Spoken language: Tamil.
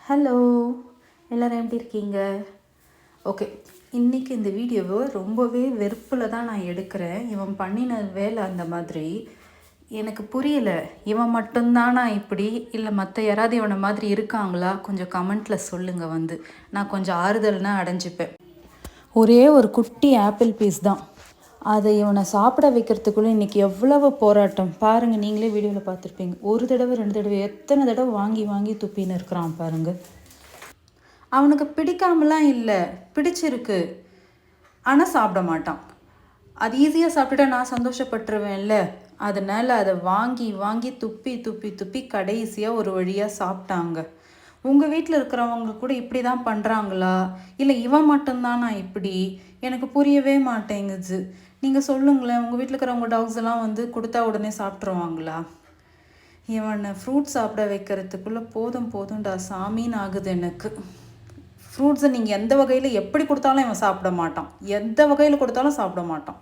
ஹலோ, எல்லோரும் எப்படி இருக்கீங்க? ஓகே, இன்றைக்கி இந்த வீடியோவை ரொம்பவே வெறுப்பில் தான் நான் எடுக்கிறேன். இவன் பண்ணின வேலை அந்த மாதிரி எனக்கு புரியலை. இவன் மட்டும்தானா இப்படி, இல்லை மற்ற யாராவது இவனை மாதிரி இருக்காங்களா? கொஞ்சம் கமெண்ட்டில் சொல்லுங்கள். நான் கொஞ்சம் ஆறுதல்னா அடைஞ்சிப்பேன். ஒரே ஒரு குட்டி ஆப்பிள் பீஸ் தான், அதை இவனை சாப்பிட வைக்கிறதுக்குள்ளே இன்றைக்கி எவ்வளவு போராட்டம் பாருங்கள். நீங்களே வீடியோவில் பார்த்துருப்பீங்க. ஒரு தடவை 2 தடவை எத்தனை தடவை வாங்கி வாங்கி துப்பின்னு இருக்கிறான் பாருங்கள். அவனுக்கு பிடிக்காமலாம் இல்லை, பிடிச்சிருக்கு, ஆனால் சாப்பிட மாட்டான். அது ஈஸியாக சாப்பிட்டுட்டா நான் சந்தோஷப்பட்டுருவேன்ல. அதனால் அதை வாங்கி வாங்கி துப்பி துப்பி துப்பி கடைசியாக ஒரு வழியாக சாப்பிட்டாங்க. உங்கள் வீட்டில் இருக்கிறவங்க கூட இப்படி தான் பண்ணுறாங்களா, இல்லை இவன் மட்டும்தான் நான் இப்படி? எனக்கு புரியவே மாட்டேங்குது. நீங்கள் சொல்லுங்களேன், உங்கள் வீட்டில் இருக்கிறவங்க டாக்ஸ் எல்லாம் கொடுத்தா உடனே சாப்பிட்ருவாங்களா? இவனை ஃப்ரூட்ஸ் சாப்பிட வைக்கிறதுக்குள்ளே போதும் போதும்டா சாமின்னு ஆகுது எனக்கு. ஃப்ரூட்ஸை நீங்கள் எந்த வகையில் எப்படி கொடுத்தாலும் இவன் சாப்பிட மாட்டான், எந்த வகையில் கொடுத்தாலும் சாப்பிட மாட்டான்.